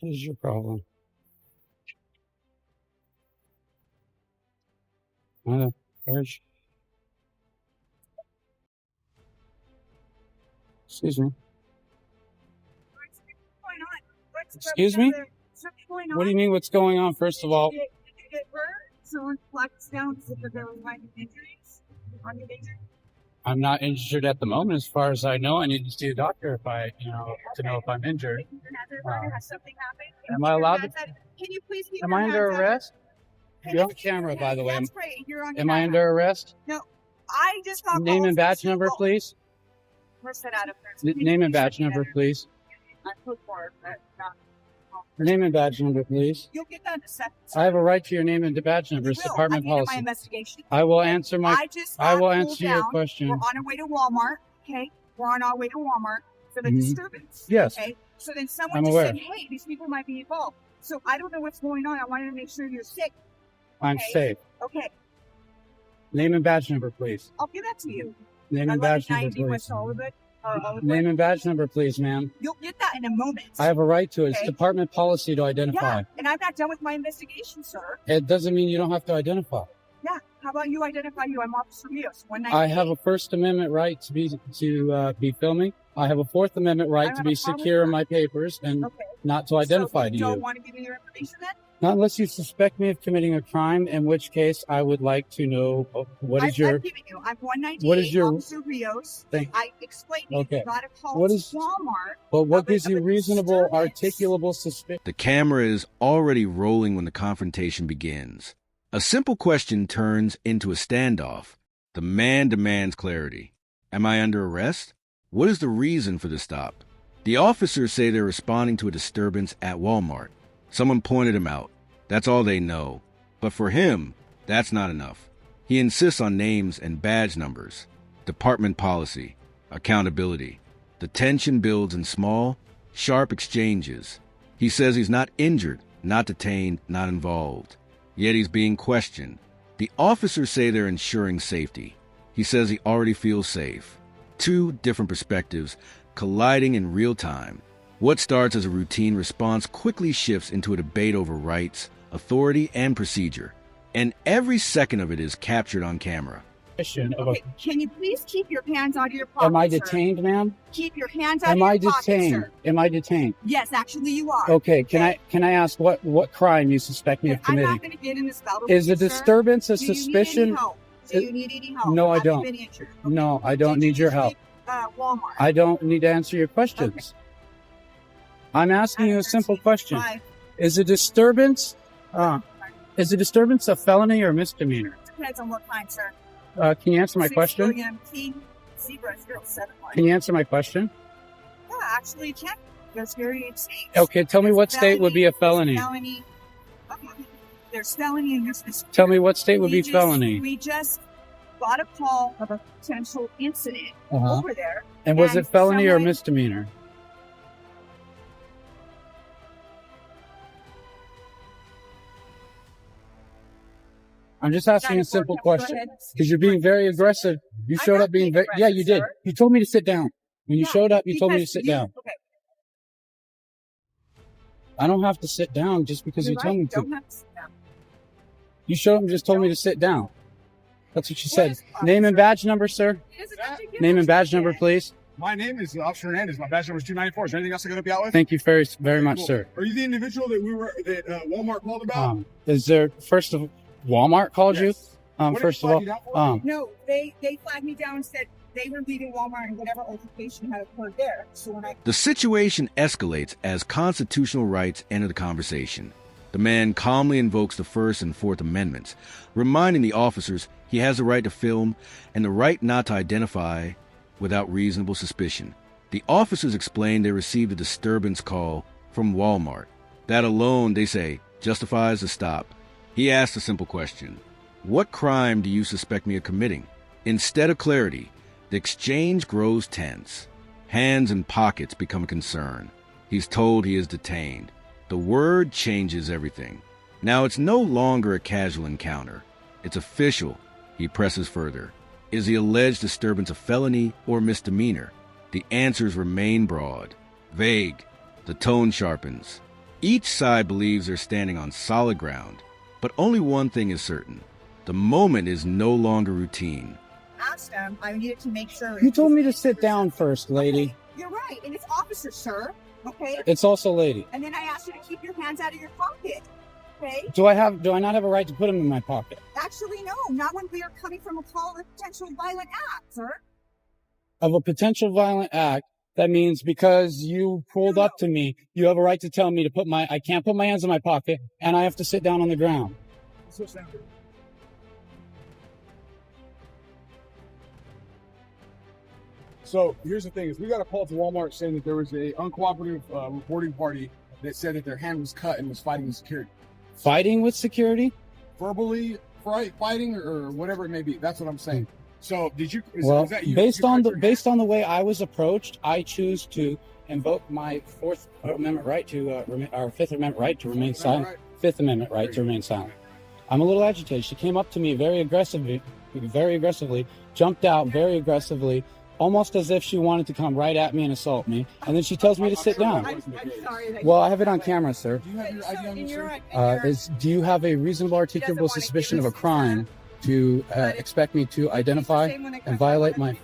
What is your problem? Urge. Excuse me. What's going on? Excuse me? What's going on? What do you mean what's going on? First of all, Did you get hurt? Someone flexed down as if there was minor injuries? Are you injured? I'm not injured at the moment. As far as I know, I need to see a doctor if I, to know if I'm injured. Has something happened? Am I allowed to? Can you please keep Am your I under hands up? arrest? Can You're you on keep your camera, by hands- the way. That's great. You're on Am I camera. under arrest? No, I just got Name calls and badge from number, people. please. We're set out of there. Name and badge number, please. I put for it, but not. Name and badge number, please. You'll get that in a second. I have a right to your name and badge number. It's department At the end of my policy. investigation. I will answer my. I just I will got answer pulled your down. question. We're on our way to Walmart. Okay, we're on our way to Walmart for the Mhm. disturbance. Yes. Okay, so then someone I'm just aware. said, "Hey, these people might be involved." So I don't know what's going on. I wanted to make sure you're safe. I'm Okay. safe. Okay, Name and badge number, please. I'll give that to you. Name I and live badge at number, 90 West please. Olivet. Name and badge number, please, ma'am. You'll get that in a moment. I have a right to it. It's Okay. department policy to identify. Yeah, and I'm not done with my investigation, sir. It doesn't mean you don't have to identify. Yeah, how about you identify you? I'm Officer Rios. I have a First Amendment right to be filming. I have a Fourth Amendment right I to have be a problem secure with in that. my papers and Okay. not to identify so to you don't you. want to give me your information then? Not unless you suspect me of committing a crime, in which case I would like to know I've given you. I'm 198. What is your- Officer Rios? Thank- I explained to you. Okay. You got a call What to is- Walmart. But what of gives a you reasonable, disturbance. articulable suspicion? The camera is already rolling when the confrontation begins. A simple question turns into a standoff. The man demands clarity. Am I under arrest? What is the reason for the stop? The officers say they're responding to a disturbance at Walmart. Someone pointed him out. That's all they know. But for him, that's not enough. He insists on names and badge numbers. Department policy. Accountability. The tension builds in small, sharp exchanges. He says he's not injured, not detained, not involved. Yet he's being questioned. The officers say they're ensuring safety. He says he already feels safe. Two different perspectives colliding in real time. What starts as a routine response quickly shifts into a debate over rights, authority, and procedure. And every second of it is captured on camera. Okay, can you please keep your hands out of your pocket, Am I sir? detained, ma'am? Keep your hands out Am of I your pocket, detained? sir. Am I detained? Yes, actually you are. Okay, can I ask what crime you suspect me of I'm not committing? going to get in this battle. Is a with you, sir. disturbance a Do you need suspicion? any help? Do you need any help? No, I Have you don't. been injured? No, I don't Did you need your just help. leave, Walmart. I don't need to answer your questions. I'm asking you a simple question. Bye. Is a disturbance a felony or misdemeanor? Depends on what kind, sir. Can you answer my 6 question? William King, Zebra 071. Can you answer my question? Yeah, actually, you can. There's various states. Okay, tell me There's what state would be a felony. Felony. Okay. There's felony and there's misdemeanor. Tell me what state would be felony. We just got a call of a potential incident Uh-huh. over there. And was it felony or someone- misdemeanor? I'm just asking a simple question because you're being very aggressive. You I'm showed not up being being very, yeah, aggressive, you did. sir. You told me to sit down. When you Yeah, showed up, you told me to because sit you- down. Okay. I don't have to sit down just because you You're told right, me you to. don't have to sit down. You showed up and just told me to sit down. That's what you said. is- Name and badge number, sir. He doesn't have to give Name us and badge shit. number, please. My name is Officer Hernandez. My badge number is 294. Is there anything else I can help you out with? Thank you very much, Cool. sir. Are you the individual that Walmart called about? Is there first of Walmart called you? Yes. What did First they of all, flag you down for? No, they flagged me down and said they were leaving Walmart and whatever altercation had occurred there. So when I The situation escalates as constitutional rights enter the conversation. The man calmly invokes the First and Fourth Amendments, reminding the officers he has the right to film and the right not to identify without reasonable suspicion. The officers explain they received a disturbance call from Walmart. That alone, they say, justifies the stop. He asks a simple question. What crime do you suspect me of committing? Instead of clarity, the exchange grows tense. Hands and pockets become a concern. He's told he is detained. The word changes everything. Now it's no longer a casual encounter. It's official. He presses further. Is the alleged disturbance a felony or misdemeanor? The answers remain broad, vague. The tone sharpens. Each side believes they're standing on solid ground, but only one thing is certain. The moment is no longer routine. Asked him, I needed to make sure. You told me to sit down first, lady. Okay, you're right, and it's officer, sir. Okay. It's also lady. And then I asked you to keep your hands out of your pocket. Okay. Do I not have a right to put them in my pocket? Actually, no, not when we are coming from a call of a potential violent act, sir. Of a potential violent act, that means because you pulled up to me, you have a right to tell me to I can't put my hands in my pocket, and I have to sit down on the ground. So here's the thing: is we got a call to Walmart saying that there was a uncooperative reporting party that said that their hand was cut and was fighting with security, Fighting with security? verbally fighting or whatever it may be. That's what I'm saying. So did you? Is that you? based on the way I was approached, I choose to invoke my Fourth Amendment right our Fifth Amendment right to remain silent. Right. Fifth Amendment right to remain silent. I'm a little agitated. She came up to me very aggressively, jumped out very aggressively, almost as if she wanted to come right at me and assault me. And then she tells me to sit down. I'm sorry. That Well, I have it on camera, sir. Do you have your ID on you, sir? Do you have a reasonable articulable suspicion of a crime to expect me to identify and violate my...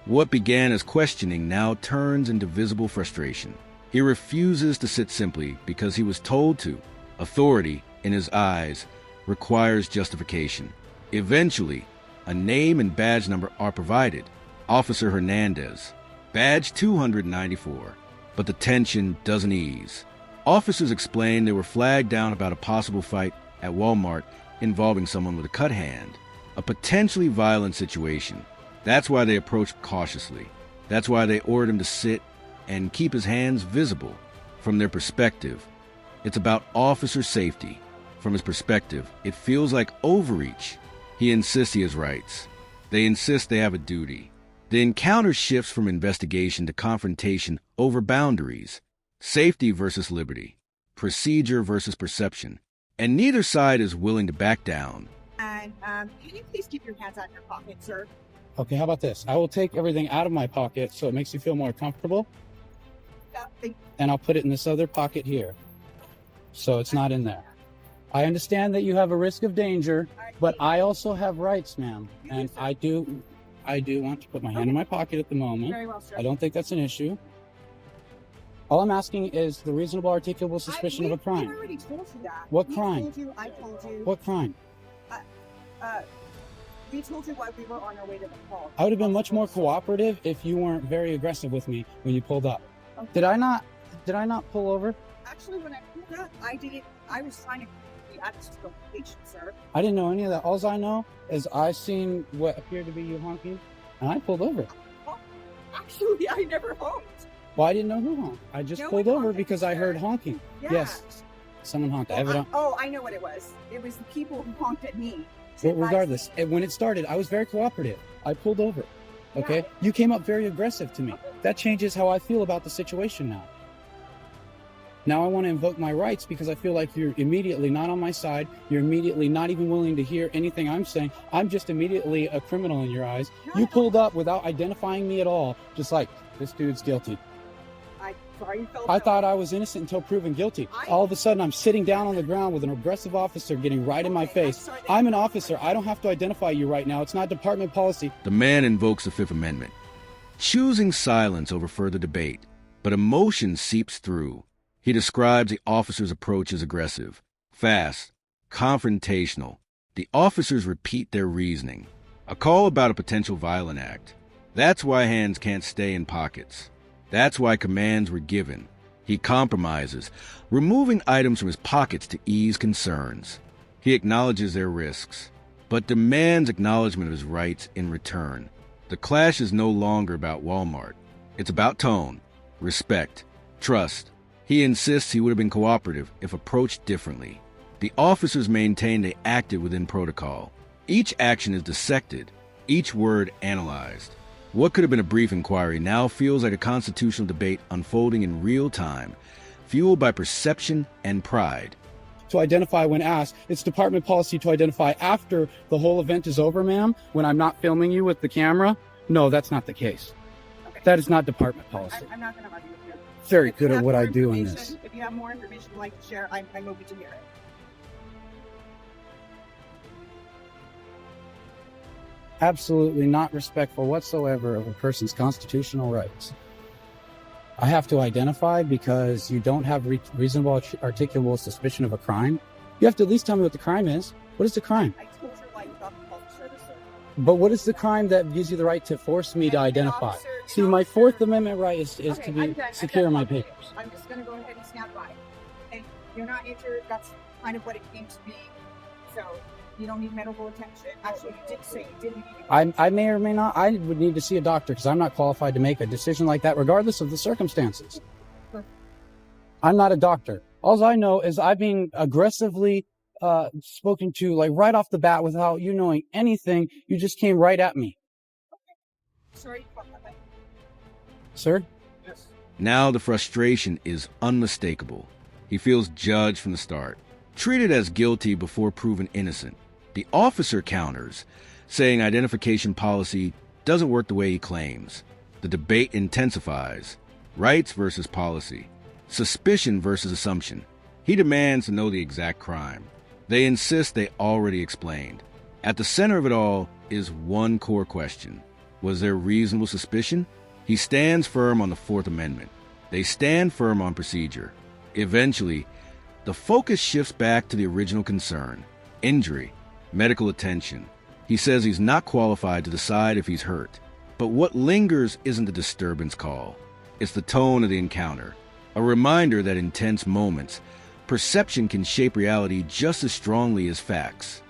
What began as questioning now turns into visible frustration. He refuses to sit simply because he was told to. Authority, in his eyes, requires justification. Eventually, a name and badge number are provided. Officer Hernandez, badge 294. But the tension doesn't ease. Officers explain they were flagged down about a possible fight at Walmart involving someone with a cut hand. A potentially violent situation. That's why they approached cautiously. That's why they ordered him to sit and keep his hands visible. From their perspective, it's about officer safety. From his perspective, it feels like overreach. He insists he has rights. They insist they have a duty. The encounter shifts from investigation to confrontation over boundaries. Safety versus liberty. Procedure versus perception. And neither side is willing to back down. And can you please keep your hands out of your pocket, sir? Okay, how about this? I will take everything out of my pocket so it makes you feel more comfortable, and I'll put it in this other pocket here, so it's not in there. I understand that you have a risk of danger, but I also have rights, ma'am, and I do want to put my hand in my pocket at the moment. Very well, sir. I don't think that's an issue. All I'm asking is the reasonable articulable suspicion of a I crime. already told you that. What We crime? Told you, I told you. What crime? We told you why we were on our way to the call. I would have been much more cooperative if you weren't very aggressive with me when you pulled up. Okay. Did I not pull over? Actually, when I pulled up, I was trying to be at this location, sir. I didn't know any of that. All I know is I seen what appeared to be you honking, and I pulled over. Actually, I never honked. Well, I didn't know who honked. I just No pulled one over honked, because I heard sir. honking. Yeah. Yes, someone honked. I have it on. I know what it was. It was the people who honked at me. Well, regardless, when it started, I was very cooperative. I pulled over. Okay? Yeah. You came up very aggressive to me. That changes how I feel about the situation now. Now I want to invoke my rights because I feel like you're immediately not on my side. You're immediately not even willing to hear anything I'm saying. I'm just immediately a criminal in your eyes. You pulled up without identifying me at all. Just like, this dude's guilty. I thought I was innocent until proven guilty. All of a sudden, I'm sitting down on the ground with an aggressive officer getting right in my face. I'm an officer. I don't have to identify you right now. It's not department policy. The man invokes the Fifth Amendment, choosing silence over further debate, but emotion seeps through. He describes the officer's approach as aggressive, fast, confrontational. The officers repeat their reasoning. A call about a potential violent act. That's why hands can't stay in pockets. That's why commands were given. He compromises, removing items from his pockets to ease concerns. He acknowledges their risks, but demands acknowledgement of his rights in return. The clash is no longer about Walmart. It's about tone, respect, trust. He insists he would have been cooperative if approached differently. The officers maintain they acted within protocol. Each action is dissected, each word analyzed. What could have been a brief inquiry now feels like a constitutional debate unfolding in real time, fueled by perception and pride. To identify when asked, it's department policy to identify after the whole event is over, ma'am, when I'm not filming you with the camera. No, that's not the case. Okay. That is not department policy. I'm not going to argue with you. Very If you good at have what more I do in information- this. If you have more information you'd like to share, I'm open to hear it. Absolutely not respectful whatsoever of a person's constitutional rights. I have to identify because you don't have reasonable articulable suspicion of a crime. You have to at least tell me what the crime is. What is the crime? I told you why you got the public service, sir. But what is the crime that gives you the right to force me to An identify? officer- See, an my officer- Fourth Amendment right is Okay, to be I'm done. secure in my I'm done. papers. I'm just going to go ahead and stand by. And you're not injured. That's kind of what it came to be. So you don't need medical attention. Actually, you did say you didn't need it. I may or may not. I would need to see a doctor because I'm not qualified to make a decision like that, regardless of the circumstances. Sure. I'm not a doctor. All I know is I've been aggressively spoken to, like right off the bat, without you knowing anything. You just came right at me, Sorry you felt that way. sir. Yes. Now the frustration is unmistakable. He feels judged from the start, treated as guilty before proven innocent. The officer counters, saying identification policy doesn't work the way he claims. The debate intensifies. Rights versus policy. Suspicion versus assumption. He demands to know the exact crime. They insist they already explained. At the center of it all is one core question. Was there reasonable suspicion? He stands firm on the Fourth Amendment. They stand firm on procedure. Eventually, the focus shifts back to the original concern: injury, medical attention. He says he's not qualified to decide if he's hurt. But what lingers isn't the disturbance call. It's the tone of the encounter. A reminder that in tense moments, perception can shape reality just as strongly as facts.